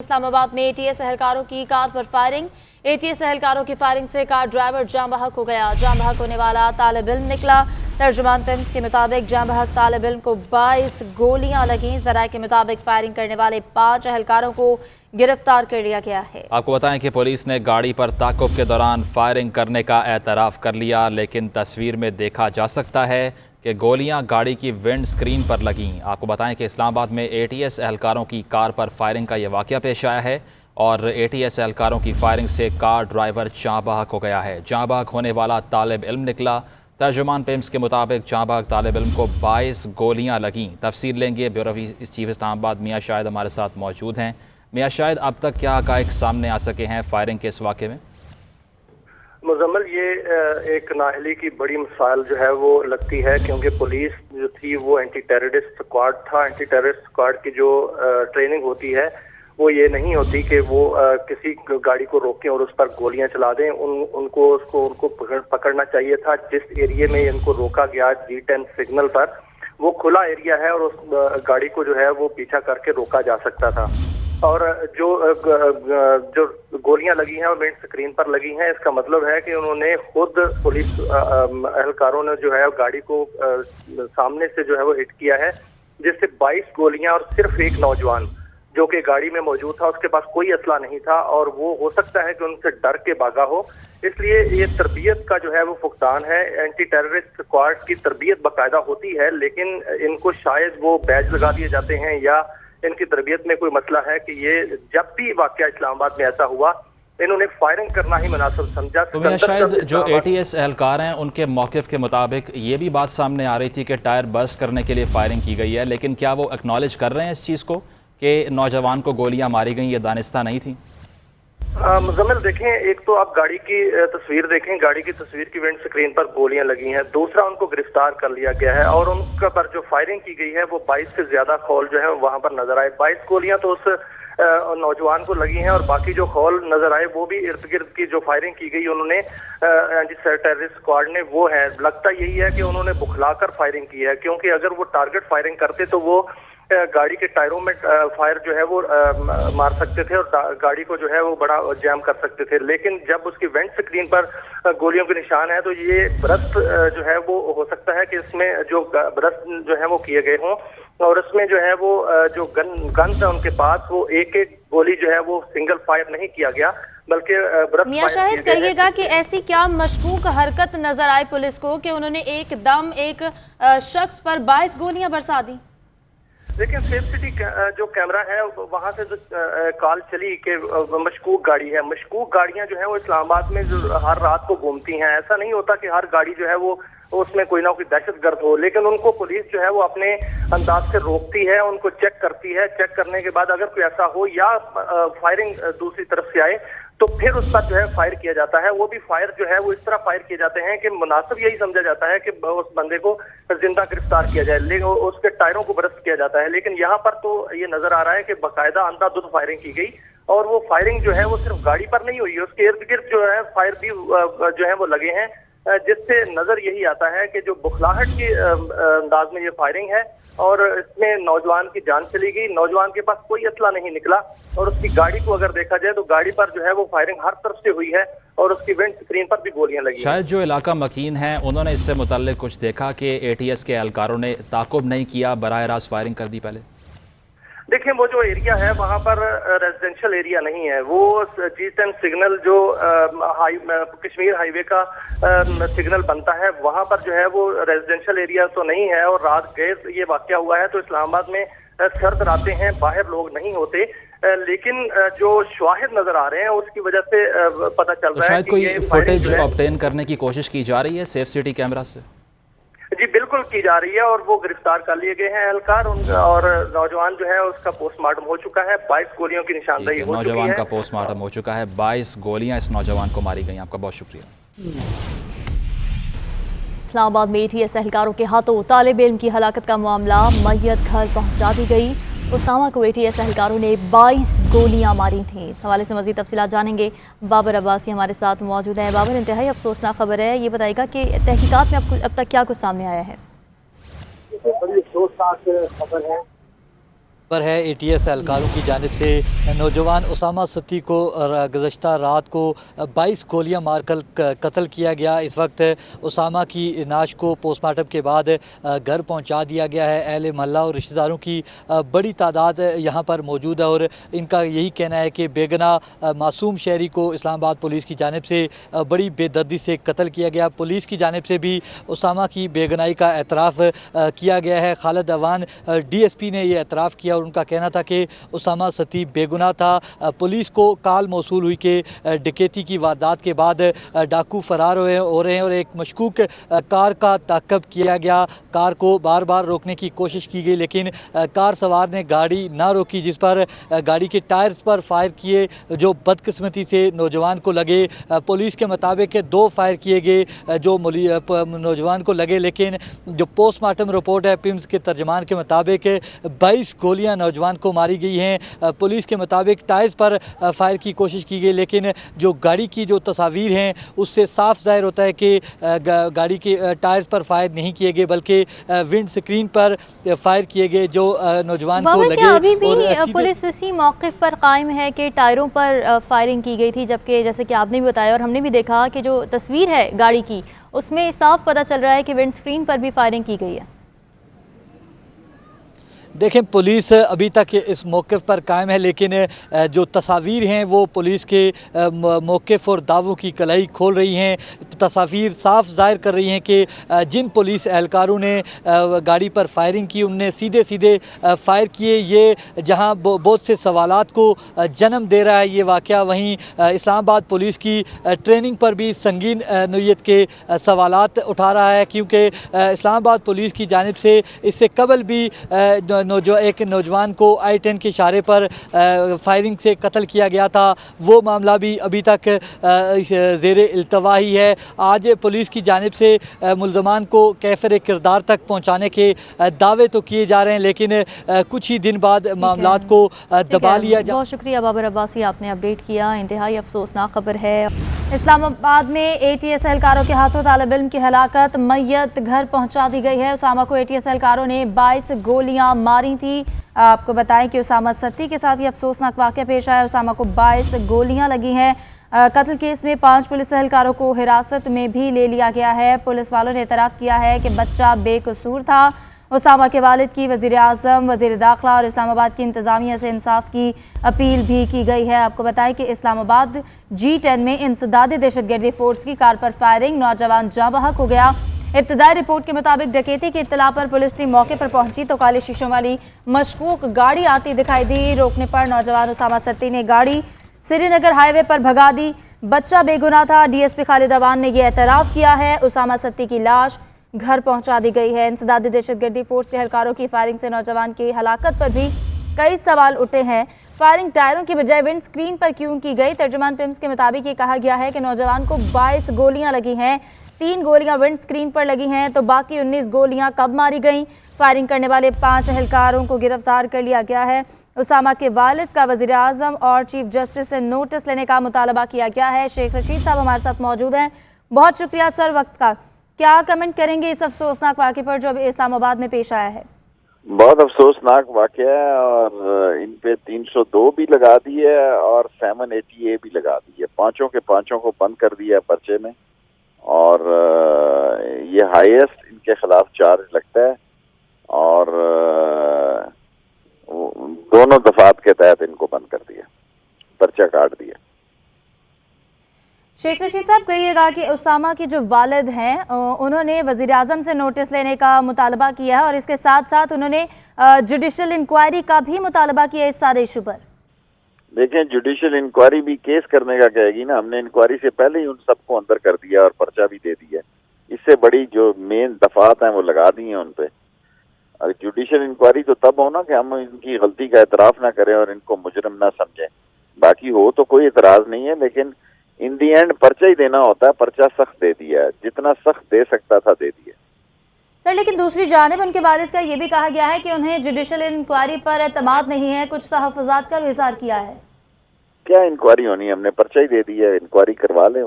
इस्लामाबाद में एटीएस एहलकारों की कार पर फायरिंग। एटीएस एहलकारों की फायरिंग से कार ड्राइवर जाम बहक हो गया। जाम बहक होने वाला तालिब इल्म निकला। तर्जुमान टाइम्स के मुताबिक जाम बहक तालिब इल्म को 22 गोलियां लगी। ज़राए के मुताबिक फायरिंग करने वाले 5 एहलकारों को गिरफ्तार कर लिया गया है। आपको बताएं कि पुलिस ने गाड़ी पर ताक़ुब के दौरान फायरिंग करने का एतराफ़ कर लिया, लेकिन तस्वीर में देखा जा सकता है कि गोलियां गाड़ी की विंड स्क्रीन पर लगीं। आपको बताएं कि इस्लामाबाद में एटीएस एहलकारों की कार पर फायरिंग का यह वाक़या पेश आया है और एटीएस एहलकारों की फायरिंग से कार ड्राइवर जाँ बहक हो गया है। जाँ बहक होने वाला तालिब इल्म निकला। तर्जुमान पेम्स के मुताबिक जाँ बहक तालिब इल्म को 22 गोलियां लगीं। तफसील लेंगे। ब्यूरो चीफ इस्लामाबाद मियाँ शाहिद हमारे साथ मौजूद हैं। मियाँ शाहिद, अब तक क्या हक़ाइक़ सामने आ सके हैं फायरिंग के इस वाक़े में? मुजम्मल, ये एक नाअहली की बड़ी मिसाल जो है वो लगती है, क्योंकि पुलिस जो थी वो एंटी टेररिस्ट स्क्वाड था। एंटी टेररिस्ट स्क्वाड की जो ट्रेनिंग होती है वो ये नहीं होती कि वो किसी गाड़ी को रोकें और उस पर गोलियां चला दें। उनको पकड़ना चाहिए था। जिस एरिया में इनको रोका गया G10 सिग्नल पर, वो खुला एरिया है और उस गाड़ी को जो है वो पीछा करके रोका जा सकता था। और जो गोलियां लगी हैं और विंड स्क्रीन पर लगी हैं, इसका मतलब है कि उन्होंने खुद पुलिस एहलकारों ने जो है गाड़ी को सामने से जो है वो हिट किया है, जिससे 22 गोलियां और सिर्फ एक नौजवान जो कि गाड़ी में मौजूद था, उसके पास कोई असला नहीं था और वो हो सकता है कि उनसे डर के भागा हो। इसलिए ये तरबियत का जो है वो फुकदान है। एंटी टेररिस्ट स्क्वाड की तरबियत बाकायदा होती है, लेकिन इनको शायद वो बैज लगा दिए जाते हैं या इनकी तरबियत में कोई मसला है कि ये जब भी वाकया इस्लामाबाद में ऐसा हुआ, इन्होंने फायरिंग करना ही मुनासिब समझा। तो शायद जो एटीएस एहलकार हैं उनके मौक़िफ़ के मुताबिक ये भी बात सामने आ रही थी कि टायर बर्स्ट करने के लिए फायरिंग की गई है, लेकिन क्या वो एक्नॉलेज कर रहे हैं इस चीज़ को कि नौजवान को गोलियां मारी गई, ये दानिस्ता नहीं थी? मुजम्मिल, देखें, एक तो आप गाड़ी की तस्वीर देखें, गाड़ी की तस्वीर की विंड स्क्रीन पर गोलियां लगी हैं। दूसरा, उनको गिरफ्तार कर लिया गया है और उनका पर जो फायरिंग की गई है वो 22 से ज्यादा खौल जो है वहां पर नजर आए। 22 गोलियां तो उस नौजवान को लगी हैं और बाकी जो खौल नजर आए वो भी इर्द गिर्द की जो फायरिंग की गई उन्होंने एंटी टेररिस्ट स्क्वाड ने, वो है। लगता यही है कि उन्होंने बुखलाकर फायरिंग की है, क्योंकि अगर वो टारगेट फायरिंग करते तो वो गाड़ी के टायरों में फायर जो है वो मार सकते थे और गाड़ी को जो है वो बड़ा जैम कर सकते थे। लेकिन जब उसकी वेंट स्क्रीन पर गोलियों के निशान है तो ये ब्रस्ट जो है वो हो सकता है कि इसमें जो ब्रस्ट जो है वो किए गए हों और इसमें जो है वो जो गन्स है उनके पास, वो एक गोली जो है वो सिंगल फायर नहीं किया गया, बल्कि मियां शाहिद, कहिएगा कि ऐसी क्या मशकूक हरकत नजर आई पुलिस को कि उन्होंने एकदम एक शख्स पर 22 गोलियां बरसा दी? लेकिन सेफ सिटी जो कैमरा है वहां से जो कॉल चली कि मशकूक गाड़ी है। मशकूक गाड़ियां जो है वो इस्लामाबाद में हर रात को घूमती हैं। ऐसा नहीं होता कि हर गाड़ी जो है वो उसमें कोई ना कोई दहशतगर्द हो, लेकिन उनको पुलिस जो है वो अपने अंदाज से रोकती है, उनको चेक करती है। चेक करने के बाद अगर कोई ऐसा हो या फायरिंग दूसरी तरफ से आए तो फिर उस पर जो है फायर किया जाता है। वो भी फायर जो है वो इस तरह फायर किए जाते हैं कि मुनासिब यही समझा जाता है कि उस बंदे को जिंदा गिरफ्तार किया जाए, लेकिन उसके टायरों को बरस्ट किया जाता है। लेकिन यहाँ पर तो ये नजर आ रहा है कि बाकायदा अंधाधुंध फायरिंग की गई और वो फायरिंग जो है वो सिर्फ गाड़ी पर नहीं हुई है, उसके इर्द गिर्द जो है फायर भी जो है वो लगे हैं, जिससे नजर यही आता है कि जो बुखलाहट के अंदाज में ये फायरिंग है और इसमें नौजवान की जान चली गई। नौजवान के पास कोई असला नहीं निकला और उसकी गाड़ी को अगर देखा जाए तो गाड़ी पर जो है वो फायरिंग हर तरफ से हुई है और उसकी विंड स्क्रीन पर भी गोलियां लगी। शायद जो इलाका मकीन है उन्होंने इससे मुतल्लिक कुछ देखा कि एटीएस के एहलकारों ने ताकुब नहीं किया, बराह रास्त फायरिंग कर दी पहले? देखिए, वो जो एरिया है वहाँ पर रेजिडेंशियल एरिया नहीं है। वो G10 सिग्नल जो कश्मीर हाईवे का सिग्नल बनता है, वहाँ पर जो है वो रेजिडेंशियल एरिया तो नहीं है। और रात गैर ये वाकया हुआ है तो इस्लामाबाद में सर्द रातें हैं, बाहर लोग नहीं होते, लेकिन जो शवाहिद नजर आ रहे हैं उसकी वजह से पता चल रहा है शायद कोई फुटेज ऑब्टेन करने की कोशिश की जा रही है सेफ सिटी कैमरा से? जी बिल्कुल की जा रही है और वो गिरफ्तार कर लिए गए हैं एहलकार और नौजवान जो है उसका पोस्टमार्टम हो चुका है। 22 गोलियों की निशानदेही हो चुकी है। नौजवान का पोस्टमार्टम हो चुका है, 22 गोलियां इस नौजवान को मारी गई। आपका बहुत शुक्रिया। इस्लामाबाद में एटीएस एहलकारों के हाथों तालिब इल्म की हलाकत का मामला, मैयत घर पहुंचा दी गई। उसामा को एटीएस एहलकारों ने 22 गोलियां मारी थीं। इस हवाले से मज़ीद तफसीलात जानेंगे। बाबर अब्बासी हमारे साथ मौजूद हैं। बाबर, इंतहाई अफसोसनाक खबर है, ये बताएगा कि तहकीकात में अब तक क्या कुछ सामने आया है? बड़ी अफसोसनाक खबर है पर है ATS एहलकारों की जानिब से नौजवान उसामा सत्ती को गुज़श्ता रात को 22 गोलियां मारकर कत्ल किया गया। इस वक्त उसामा की नाश को पोस्टमार्टम के बाद घर पहुंचा दिया गया है। अहले महल्ला और रिश्तेदारों की बड़ी तादाद यहां पर मौजूद है और इनका यही कहना है कि बेगुनाह मासूम शहरी को इस्लामाबाद पुलिस की जानिब से बड़ी बेदर्दी से कत्ल किया गया। पुलिस की जानिब से भी उसामा की बेगुनाही का एतराफ़ किया गया है। खालिद अवान DSP ने यह एतराफ़ किया और उनका कहना था कि उसामा सत्ती बेगुनाह था। पुलिस को कॉल मौसूल हुई कि डकैती की वारदात के बाद डाकू फरार हो रहे हैं और एक मशकूक कार का ताक़ब किया गया। कार को बार बार रोकने की कोशिश की गई लेकिन कार सवार ने गाड़ी ना रोकी, जिस पर गाड़ी के टायर्स पर फायर किए जो बदकिस्मती से नौजवान को लगे। पुलिस के मुताबिक 2 फायर किए गए जो नौजवान को लगे, लेकिन जो पोस्टमार्टम रिपोर्ट है पिम्स के तर्जमान के मुताबिक 22 गोलियां नौजवान को मारी गई हैं। पुलिस के मुताबिक टायर्स पर फायर की कोशिश की गई, लेकिन जो गाड़ी की जो तस्वीर हैं उससे साफ ज़ाहिर होता है कि गाड़ी के टायर्स पर फायर नहीं किए गए बल्कि विंड स्क्रीन पर फायर किए गए जो नौजवान को लगे। अभी भी पुलिस इसी मौक़िफ़ पर कायम है कि टायरों पर फायरिंग की गई थी, जबकि जैसे कि आपने भी बताया और हमने भी देखा कि जो तस्वीर है गाड़ी की उसमें साफ पता चल रहा है कि विंड स्क्रीन पर भी फायरिंग की गई है। देखें, पुलिस अभी तक इस मौक़िफ़ पर कायम है, लेकिन जो तस्वीर हैं वो पुलिस के मौक़िफ़ और दावों की कलाई खोल रही हैं। तस्वीर साफ ज़ाहिर कर रही हैं कि जिन पुलिस एहलकारों ने गाड़ी पर फायरिंग की उनने सीधे सीधे फायर किए। ये जहां बहुत से सवालात को जन्म दे रहा है ये वाक़या, वहीं इस्लामाबाद पुलिस की ट्रेनिंग पर भी संगीन नौइयत के सवालात उठा रहा है, क्योंकि इस्लामाबाद पुलिस की जानिब से इससे कबल भी एक नौजवान को I-10 के इशारे पर फायरिंग से कत्ल किया गया था। वो मामला भी अभी तक ज़ेरे इल्तवा ही है। आज पुलिस की जानिब से मुल्ज़मान को कैफ़र किरदार तक पहुँचाने के दावे तो किए जा रहे हैं, लेकिन कुछ ही दिन बाद मामलात को दबा लिया जा। बहुत शुक्रिया बाबर अब्बासी, आपने अपडेट किया। इंतहाई अफसोसनाक खबर है। इस्लामाबाद में ATS एहलकारों के हाथों तालिब इल्म की हलाकत, मैयत घर पहुंचा दी गई है। उसामा को ATS एहलकारों ने 22 गोलियां मारी थी। आपको बताएं कि उसामा सत्ती के साथ ये अफसोसनाक वाक़या पेश आया। उसामा को 22 गोलियां लगी हैं। कत्ल केस में 5 पुलिस एहलकारों को हिरासत में भी ले लिया गया है। पुलिस वालों ने एतराफ़ किया है कि बच्चा बेकसूर था। उसामा के वालिद की वज़ीर आज़म, वज़ीर दाखिला और इस्लामाबाद की इंतज़ामिया से इंसाफ की अपील भी की गई है। आपको बताएं कि इस्लामाबाद G10 में इंसदादी दहशतगर्दी फोर्स की कार पर फायरिंग, नौजवान जाँ बहक हो गया। इब्तदाई रिपोर्ट के मुताबिक डकैती की इत्तला पर पुलिस टीम मौके पर पहुंची तो काले शीशों वाली मशकूक गाड़ी आती दिखाई दी। रोकने पर नौजवान उसामा सत्ती ने गाड़ी श्रीनगर हाईवे पर भगा दी। बच्चा बेगुनाह था। DSP खालिद अवान ने यह एतराफ़ किया है। उसामा सत्ती की लाश घर पहुंचा दी गई है। इंसदादी दहशतगर्दी फोर्स के एहलकारों की फायरिंग से नौजवान की हलाकत पर भी कई सवाल उठे हैं। फायरिंग टायरों की बजाय विंड स्क्रीन पर क्यों की गई? तर्जुमान पिम्स के मुताबिक ये कहा गया है कि नौजवान को 22 गोलियां लगी हैं, 3 गोलियां विंड स्क्रीन पर लगी हैं, तो बाकी 19 गोलियां कब मारी गईं? फायरिंग करने वाले 5 एहलकारों को गिरफ्तार कर लिया गया है। उसामा के वालिद का वज़ीर आज़म और चीफ जस्टिस से नोटिस लेने का मुतालबा किया गया है। शेख रशीद साहब हमारे साथ मौजूद हैं। बहुत शुक्रिया सर वक्त का। क्या कमेंट करेंगे इस अफसोसनाक वाक़े पर जो इस्लामाबाद में पेश आया है? बहुत अफसोसनाक वाक़या है और इन पे 302 भी लगा दी है और 780A भी लगा दी है। पांचों के पांचों को बंद कर दिया पर्चे में और ये हाईएस्ट इनके खिलाफ चार्ज लगता है और दोनों दफात के तहत इनको बंद कर दिया, पर्चा काट दिया। शेख रशीद साहब, कहिएगा कि उसामा के जो वालिद हैं उन्होंने वज़ीर आज़म से नोटिस लेने का मुतालबा किया है और इसके साथ साथ उन्होंने जुडिशल इंक्वायरी का भी मुतालबा किया इस सारे इशू पर। देखें, जुडिशल इंक्वायरी भी केस करने का कहेगी ना। हमने इंक्वायरी से पहले ही उन सबको अंदर कर दिया और पर्चा भी दे दिया। इससे बड़ी जो मेन दफात हैं वो लगा दी हैं उन पे। और जुडिशल इंक्वायरी तो तब हो ना कि हम इनकी गलती का एतराफ़ ना करें और इनको मुजरिम ना समझें। बाकी हो तो कोई एतराज़ नहीं है, लेकिन इन दी एंड पर्चा ही देना होता है। पर्चा सख्त दे दिया है, जितना सख्त दे सकता था दे दिया। सर, लेकिन दूसरी जानिब उनके वालिद का ये भी कहा गया है कि उन्हें जुडिशल इंक्वायरी पर एतमाद नहीं है, कुछ तहफ़्फ़ुज़ात का भी इज़हार किया है। क्या इंक्वायरी होनी है? हमने पर्चा ही दे दिया, इंक्वायरी करवा लें।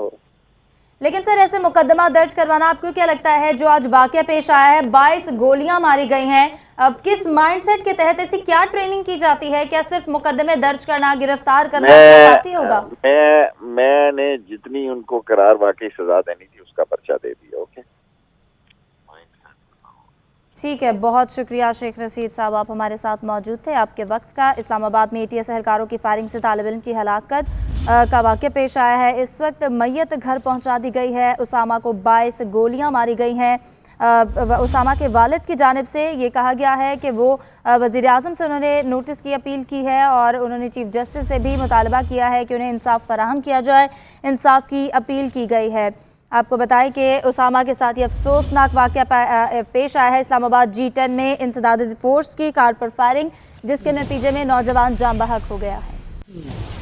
لیکن سر ایسے مقدمہ درج کروانا آپ کو کیا لگتا ہے؟ جو آج واقعہ پیش آیا ہے 22 گولیاں ماری گئی ہیں، اب کس مائنڈ سیٹ کے تحت ایسی کیا ٹریننگ کی جاتی ہے؟ کیا صرف مقدمے درج کرنا، گرفتار کرنا کافی ہوگا؟ میں نے جتنی ان کو قرار واقعی سزا دینی تھی اس کا پرچہ دے دیا. اوکے ٹھیک ہے، بہت شکریہ شیخ رشید صاحب، آپ ہمارے ساتھ موجود تھے. آپ کے وقت کا. اسلام آباد میں اے ٹی ایس اہلکاروں کی فائرنگ سے طالب علم کی ہلاکت کا واقعہ پیش آیا ہے. اس وقت میت گھر پہنچا دی گئی ہے. اسامہ کو 22 گولیاں ماری گئی ہیں. اسامہ کے والد کی جانب سے یہ کہا گیا ہے کہ وہ وزیر اعظم سے انہوں نے نوٹس کی اپیل کی ہے اور انہوں نے چیف جسٹس سے بھی مطالبہ کیا ہے کہ انہیں انصاف فراہم کیا جائے. انصاف کی اپیل کی گئی ہے. آپ کو بتائیں کہ اسامہ کے ساتھ یہ افسوسناک واقعہ پیش آیا ہے. اسلام آباد G10 میں انسداد فورس کی کار پر فائرنگ، جس کے نتیجے میں نوجوان جاں بحق ہو گیا ہے.